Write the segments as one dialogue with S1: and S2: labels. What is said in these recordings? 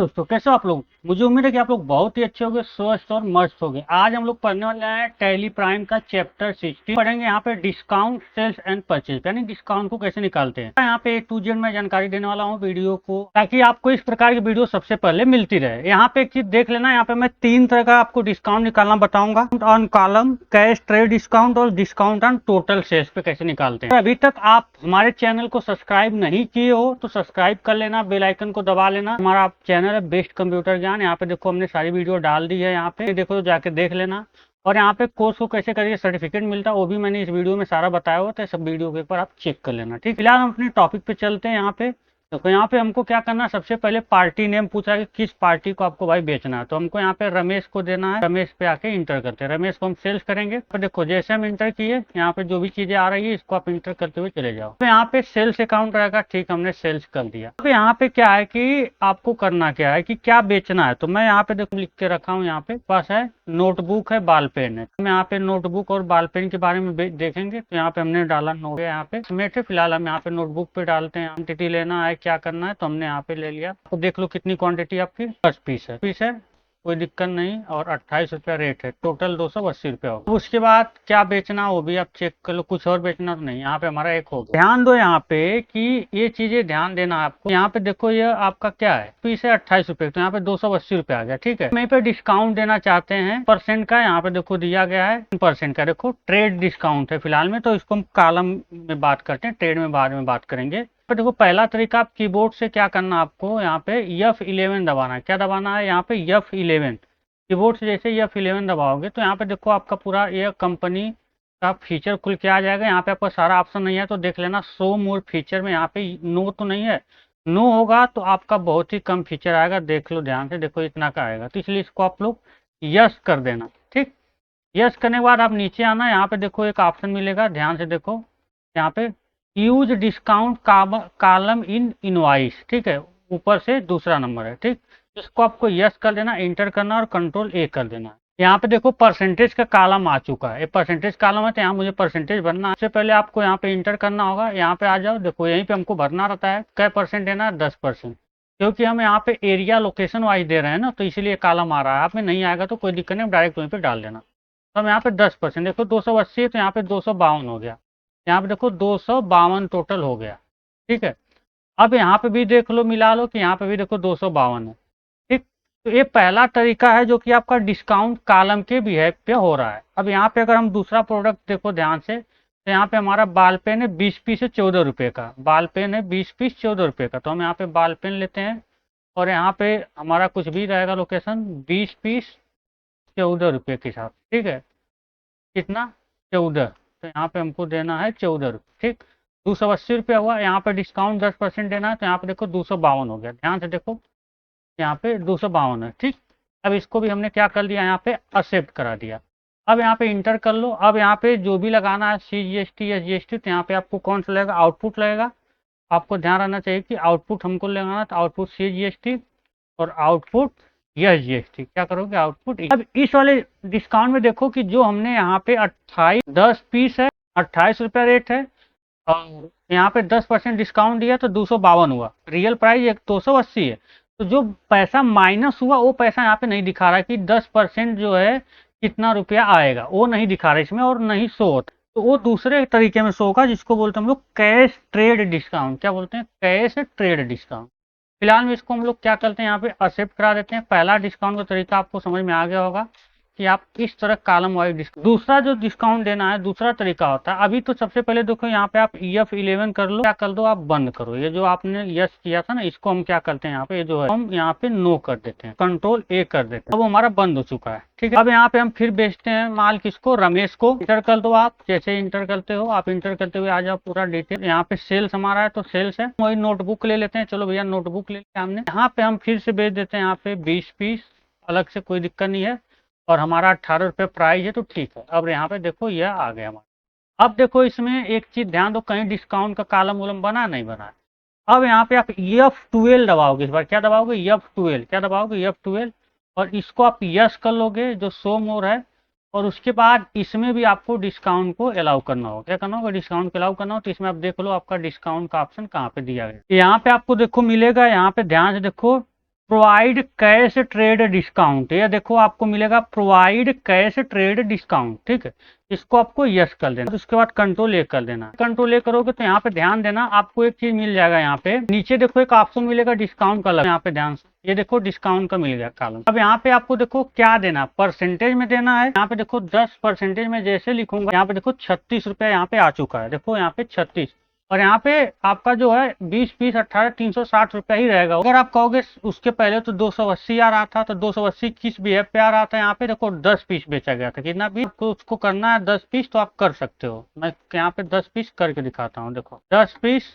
S1: दोस्तों कैसे हो आप लोग। मुझे उम्मीद है कि आप लोग बहुत ही अच्छे होंगे, स्वस्थ और मस्त होंगे। आज हम लोग पढ़ने वाले हैं टैली प्राइम का चैप्टर 16। पढ़ेंगे यहाँ पे डिस्काउंट, सेल्स एंड परचेज, यानी डिस्काउंट को कैसे निकालते हैं। यहाँ पे A to Z मैं जानकारी देने वाला हूँ वीडियो को, ताकि आपको इस प्रकार की वीडियो सबसे पहले मिलती रहे। यहाँ पे एक चीज देख लेना, यहाँ पे मैं 3 तरह का आपको डिस्काउंट निकालना बताऊंगा। On column, cash trade discount और डिस्काउंट ऑन टोटल सेल्स पे कैसे निकालते हैं। अभी तक आप हमारे चैनल को सब्सक्राइब नहीं किए हो तो सब्सक्राइब कर लेना, बेल आइकन को दबा लेना। हमारा चैनल है बेस्ट कंप्यूटर ज्ञान। यहाँ पे देखो हमने सारी वीडियो डाल दी है, यहाँ पे देखो जाके देख लेना। और यहाँ पे कोर्स को कैसे करिए सर्टिफिकेट मिलता है वो भी मैंने इस वीडियो में सारा बताया हुआ था। सब वीडियो के ऊपर आप चेक कर लेना। ठीक, फिलहाल हम अपने टॉपिक पे चलते हैं। यहाँ पे देखो, यहाँ पे हमको क्या करना है, सबसे पहले पार्टी नेम पूछा है कि किस पार्टी को आपको भाई बेचना है। तो हमको यहाँ पे रमेश को देना है। रमेश पे आके इंटर करते हैं। रमेश को हम सेल्स करेंगे। तो देखो जैसे हम इंटर किए, यहाँ पे जो भी चीजें आ रही है इसको आप इंटर करते हुए चले जाओ। तो यहाँ पे सेल्स अकाउंट रहेगा। ठीक, हमने सेल्स कर दिया। अब यहाँ पे क्या है कि आपको करना क्या है कि क्या बेचना है। तो मैं यहाँ पे देखो लिख के रखा हूँ। यहाँ पे पास है नोटबुक है, बाल पेन है। हम यहाँ पे नोटबुक और बाल पेन के बारे में देखेंगे। तो यहाँ पे हमने डाला नोट, यहाँ पे समेट है। फिलहाल हम यहाँ पे नोटबुक पे डालते हैं। क्वांटिटी लेना है, क्या करना है, तो हमने यहाँ पे ले लिया। तो देख लो कितनी क्वांटिटी आपकी 10 पीस है, कोई दिक्कत नहीं। और 28 रुपया रेट है, टोटल 280 रुपया होगा। उसके बाद क्या बेचना वो भी आप चेक कर लो। कुछ और बेचना तो नहीं। यहाँ पे हमारा एक हो गया। ध्यान दो यहाँ पे कि ये चीजें ध्यान देना आपको। यहाँ पे देखो ये आपका क्या है, पीस है 28 रुपए, तो यहाँ पे 280 रुपया आ गया। ठीक है, मैं पे डिस्काउंट देना चाहते हैं परसेंट का। यहाँ पे देखो दिया गया है परसेंट का। देखो ट्रेड डिस्काउंट है फिलहाल में, तो इसको हम कॉलम में बात करते हैं, ट्रेड में बाद में बात करेंगे। तो देखो पहला तरीका, आप कीबोर्ड से क्या करना आपको, यहाँ पे F11 दबाना है। क्या दबाना है, यहाँ पे F11। कीबोर्ड से जैसे F11 दबाओगे तो यहाँ पे देखो आपका पूरा ये कंपनी का फीचर खुल के आ जाएगा। यहाँ पे आपका सारा ऑप्शन नहीं है तो देख लेना। शो मोर फीचर में यहाँ पे नो तो नहीं है। नो होगा तो आपका बहुत ही कम फीचर आएगा। देख लो ध्यान से, देखो इतना का आएगा। तो इसलिए इसको आप लोग यस कर देना। ठीक, यस करने के बाद आप नीचे आना। यहाँ पे देखो एक ऑप्शन मिलेगा, ध्यान से देखो। यहाँ पे use discount column in invoice. ठीक है, ऊपर से दूसरा नंबर है। ठीक, इसको आपको यस कर देना, इंटर करना और कंट्रोल A कर देना। यहाँ पे देखो परसेंटेज का कॉलम आ चुका है। ये परसेंटेज कॉलम है तो यहाँ मुझे परसेंटेज भरना है। सबसे पहले आपको यहाँ पे इंटर करना होगा। यहाँ पे आ जाओ, देखो यहीं पे हमको भरना रहता है। क्या परसेंट देना है, 10%। क्योंकि हम यहाँ पे एरिया लोकेशन वाइज दे रहे हैं ना, तो इसीलिए कॉलम आ रहा है। आप में नहीं आएगा तो कोई दिक्कत नहीं, डायरेक्ट वहीं पे डाल देना। तो हम यहाँ पे 10%, देखो 280 है तो यहाँ पे 252 हो गया। यहाँ पे देखो 252 टोटल हो गया। ठीक है, अब यहाँ पे भी देख लो, मिला लो कि यहाँ पे भी देखो 252 है। ठीक, तो ये पहला तरीका है जो कि आपका डिस्काउंट कॉलम के बिहेव पे हो रहा है। अब यहाँ पे अगर हम दूसरा प्रोडक्ट देखो ध्यान से, तो यहाँ पे हमारा बाल पेन है 20 पीस है 14 रुपये का। बाल पेन है 20 पीस 14 रुपये का। तो हम यहाँ पे बाल पेन लेते हैं और यहाँ पे हमारा कुछ भी रहेगा लोकेशन, 20 पीस 14 रुपये के हिसाब। ठीक है, कितना, 14। तो यहाँ पे हमको देना है 14 रुपये। ठीक, 280 रुपया हुआ। यहाँ पे डिस्काउंट 10% देना है तो यहाँ पे देखो 252 हो गया। ध्यान से देखो, यहाँ पे 252 है। ठीक, अब इसको भी हमने क्या कर दिया, यहाँ पे एक्सेप्ट करा दिया। अब यहाँ पे इंटर कर लो। अब यहाँ पे जो भी लगाना है CGST या GST, तो यहाँ पे आपको कौन सा लगेगा, आउटपुट लगेगा। आपको ध्यान रखना चाहिए कि आउटपुट हमको लगाना था, आउटपुट CGST और आउटपुट यस GST। क्या करोगे, आउटपुट। अब इस वाले डिस्काउंट में देखो कि जो हमने यहाँ पे 10 पीस है, 28 रुपया रेट है, और यहाँ पे 10% डिस्काउंट दिया तो 252 हुआ। रियल प्राइस एक 280 है। तो जो पैसा माइनस हुआ वो पैसा यहाँ पे नहीं दिखा रहा कि 10% जो है कितना रुपया आएगा, वो नहीं दिखा रहा इसमें और नहीं शो होता। तो वो दूसरे तरीके में शो होगा जिसको बोलते हैं हम लोग कैश ट्रेड डिस्काउंट। क्या बोलते हैं, कैश ट्रेड डिस्काउंट। फिलहाल में इसको हम लोग क्या करते हैं, यहाँ पे एक्सेप्ट करा देते हैं। पहला डिस्काउंट का तरीका आपको समझ में आ गया होगा कि आप इस तरह कॉलम वाइज डिस्काउंट। दूसरा जो डिस्काउंट देना है, दूसरा तरीका होता है। अभी तो सबसे पहले देखो यहाँ पे आप F11 कर लो, क्या कर दो, आप बंद करो। ये जो आपने यस किया था ना, इसको हम क्या करते हैं, यहाँ पे ये जो है हम यहाँ पे नो कर देते हैं, कंट्रोल A कर देते हैं। अब हमारा बंद हो चुका है। ठीक है, अब यहाँ पे हम फिर बेचते हैं माल किसको, रमेश को। इंटर कर दो आप, जैसे इंटर करते हो आप इंटर करते हुए आ जाओ पूरा डिटेल। यहाँ पे सेल्स हमारा है तो सेल्स है, वही नोटबुक ले लेते हैं। चलो भैया नोटबुक ले लिया हमने। यहाँ पे हम फिर से बेच देते हैं यहाँ पे 20 पीस, अलग से कोई दिक्कत नहीं है। और हमारा 18 रुपये प्राइस है तो ठीक है। अब यहाँ पे देखो यह आ गया हमारा। अब देखो इसमें एक चीज ध्यान दो, कहीं डिस्काउंट का कॉलम वॉलम बना नहीं बना। अब यहाँ पे आप F12 दबाओगे। इस बार क्या दबाओगे, F12। क्या दबाओगे, F12। और इसको आप यस कर लोगे जो शो मोर है। और उसके बाद इसमें भी आपको डिस्काउंट को अलाउ करना होगा। क्या करना होगा, डिस्काउंट को अलाउ करना हो। तो इसमें आप देख लो आपका डिस्काउंट का ऑप्शन कहाँ पे दिया गया। यहाँ पे आपको देखो मिलेगा, यहाँ पे ध्यान से देखो प्रोवाइड कैश ट्रेड डिस्काउंट, ये देखो आपको मिलेगा प्रोवाइड कैश ट्रेड डिस्काउंट, ठीक है। इसको आपको यस कर देना, उसके बाद कंट्रोल ए कर देना। कंट्रोल ए करोगे तो यहाँ पे ध्यान देना, आपको एक चीज मिल जाएगा। यहाँ पे नीचे देखो एक ऑप्शन मिलेगा डिस्काउंट का, यहाँ पे ध्यान से, ये देखो डिस्काउंट का मिल गया कॉलम। अब यहाँ पे आपको देखो क्या देना, परसेंटेज में देना है। यहाँ पे देखो 10% में जैसे लिखूंगा, यहाँ पे देखो 36 रुपया यहाँ पे आ चुका है, देखो यहाँ पे 36। और यहाँ पे आपका जो है 20 20 18 360 रुपया ही रहेगा। अगर आप कहोगे उसके पहले तो 280 आ रहा था, तो 280 किस बिहेव पे आ रहा था, यहाँ पे देखो 10 पीस बेचा गया था। कितना भी आपको उसको करना है 10 पीस, तो आप कर सकते हो। मैं यहाँ पे 10 पीस करके दिखाता हूँ। देखो 10 पीस,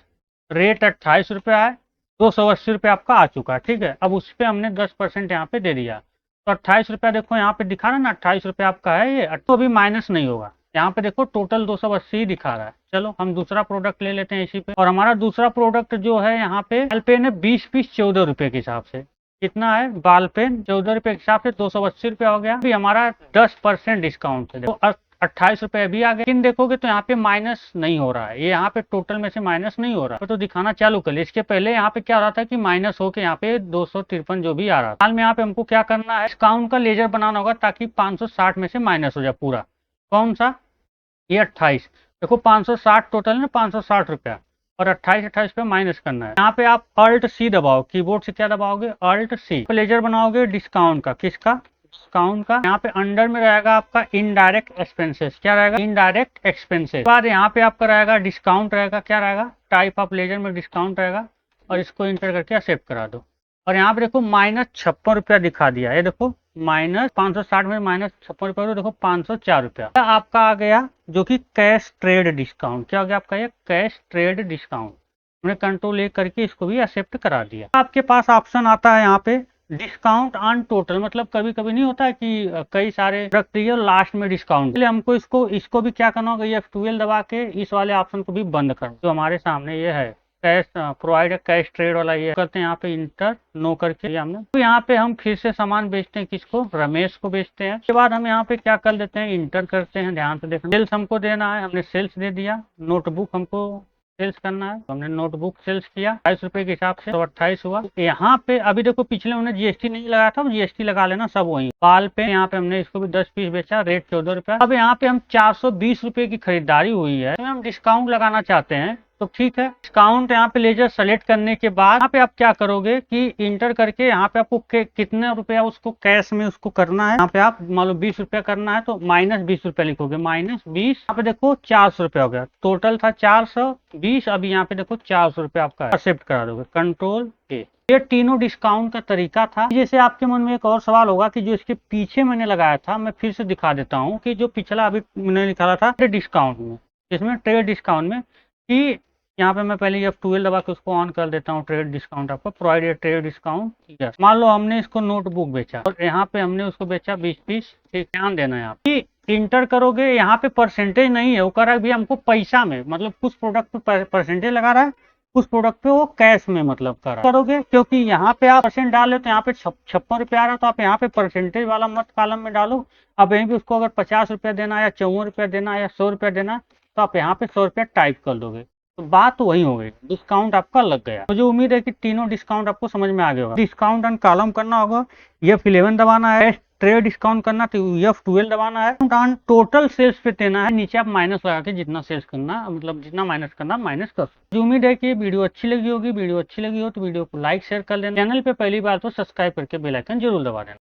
S1: रेट 28 रुपया है, 280 रुपया आपका आ चुका है, ठीक है। अब उस पर हमने 10% यहाँ पे दे दिया, तो 28 रुपया देखो यहाँ पे दिखा रहा है ना, 28 रुपया आपका है ये, तो अभी माइनस नहीं होगा। यहाँ पे देखो टोटल 280 ही दिखा रहा है। चलो हम दूसरा प्रोडक्ट ले लेते हैं इसी पे। और हमारा दूसरा प्रोडक्ट जो है यहाँ पे बाल पेन है, 20 पीस 14 रुपए के हिसाब से। कितना है बाल पेन, 14 रुपए के हिसाब से 280 रुपया हो गया। अभी हमारा 10% डिस्काउंट है, देखो 28 रुपए अभी आ गए। लेकिन देखोगे तो यहाँ पे माइनस नहीं हो रहा है, ये यहाँ पे टोटल में से माइनस नहीं हो रहा है। तो दिखाना चालू कर ले। इसके पहले यहाँ पे क्या हो रहा था कि माइनस होके यहाँ पे 253 जो भी आ रहा था। हाल में यहाँ पे हमको क्या करना है, डिस्काउंट का लेजर बनाना होगा ताकि 560 में से माइनस हो जाए पूरा। कौन सा, ये 28, देखो 560 टोटल है, 560 रुपया, और 28 पे माइनस करना है। यहाँ पे आप अल्ट सी दबाओ, कीबोर्ड से क्या दबाओगे, अल्ट सी। लेजर बनाओगे डिस्काउंट का, किसका, डिस्काउंट का। यहाँ पे अंडर में रहेगा आपका इनडायरेक्ट एक्सपेंसेस, क्या रहेगा, इनडायरेक्ट एक्सपेंसेस। बाद यहाँ पे आपका रहेगा डिस्काउंट रहेगा, क्या रहेगा, टाइप ऑफ लेजर में डिस्काउंट रहेगा, और इसको इंटर करके एक्सेप्ट करा दो। और यहाँ पे देखो -56 रुपया दिखा दिया, ये देखो माइनस 560 में -56 रुपया, देखो 504 रुपया आपका आ गया, जो कि कैश ट्रेड डिस्काउंट। क्या हो गया आपका, ये कैश ट्रेड डिस्काउंट। हमने कंट्रोल ए करके इसको भी एक्सेप्ट करा दिया। आपके पास ऑप्शन आता है यहाँ पे डिस्काउंट ऑन टोटल, मतलब कभी कभी नहीं होता है कि कई सारे प्रोडक्ट दिए लास्ट में डिस्काउंट, इसलिए हमको इसको भी क्या करना होगा, ये F12 दबा के इस वाले ऑप्शन को भी बंद करना। जो हमारे सामने ये है कैश प्रोवाइड कैश ट्रेड वाला, ये करते हैं यहाँ पे इंटर नो करके हमने। तो यहाँ पे हम फिर से सामान बेचते हैं, किसको, रमेश को बेचते हैं। उसके बाद हम यहाँ पे क्या कर देते हैं, इंटर करते हैं, ध्यान से देखना। सेल्स हमको देना है, हमने सेल्स दे दिया। नोटबुक हमको सेल्स करना है, तो हमने नोटबुक सेल्स किया 28 रुपए के हिसाब से, तो 28 हुआ। यहाँ पे अभी देखो पिछले हमने जीएसटी नहीं लगाया था, जीएसटी लगा लेना सब वही। बाल पे यहाँ पे हमने इसको भी 10 पीस बेचा, रेट 14 रुपया। अब यहाँ पे हम 420 रुपए की खरीदारी हुई है, तो हम डिस्काउंट लगाना चाहते हैं, तो ठीक है। डिस्काउंट यहाँ पे लेजर सेलेक्ट करने के बाद यहाँ पे आप क्या करोगे कि इंटर करके यहाँ पे आपको कितने रुपया उसको कैश में उसको करना है। यहाँ पे आप मान लो 20 रुपया करना है, तो -20 रुपया लिखोगे, -20। यहाँ पे देखो 400 रुपया हो गया, टोटल था 420, अभी यहाँ पे देखो 400 रुपया आपका एक्सेप्ट करा दोगे, कंट्रोल ए। ये तीनों डिस्काउंट का तरीका था। जैसे आपके मन में एक और सवाल होगा कि जो इसके पीछे मैंने लगाया था, मैं फिर से दिखा देता हूँ कि जो पिछला अभी मैंने निकाला था डिस्काउंट में, इसमें ट्रेड डिस्काउंट में, कि यहाँ पे मैं पहले F12 दबा के उसको ऑन कर देता हूँ। ट्रेड डिस्काउंट आपका प्रोवाइडेड ट्रेड डिस्काउंट, ठीक है। मान लो हमने इसको नोटबुक बेचा और यहाँ पे हमने उसको बेचा 20 पीस, ठीक। ध्यान देना यहाँ पे इंटर करोगे, यहाँ पे परसेंटेज नहीं है, वो कर रहा है भी हमको पैसा में, मतलब कुछ प्रोडक्ट पे परसेंटेज लगा रहा है, कुछ प्रोडक्ट पे वो कैश में मतलब कर रहा है। करोगे क्योंकि यहाँ पे आप परसेंट डाले तो यहाँ पे 56 रुपया आ रहा, तो आप यहाँ पे परसेंटेज वाला मत कॉलम में डालो। अब यहीं पे उसको अगर 50 रुपया देना है या 54 रुपया देना है या 100 रुपया देना, तो आप यहाँ पे 100 रुपया टाइप कर दोगे, तो बात तो वही हो गई, डिस्काउंट आपका लग गया। मुझे उम्मीद है कि तीनों डिस्काउंट आपको समझ में आ गया होगा। डिस्काउंट ऑन कॉलम करना होगा, F11 दबाना है। ट्रेड डिस्काउंट करना तो F12 दबाना है। ऑन टोटल सेल्स पे देना है, नीचे आप माइनस लगा के जितना सेल्स करना, मतलब जितना माइनस करना माइनस कर। मुझे उम्मीद है कि वीडियो अच्छी लगी होगी। वीडियो अच्छी लगी हो तो वीडियो को लाइक शेयर कर देना। चैनल पे पहली बार तो सब्सक्राइब करके बेल आइकन जरूर दबा देना।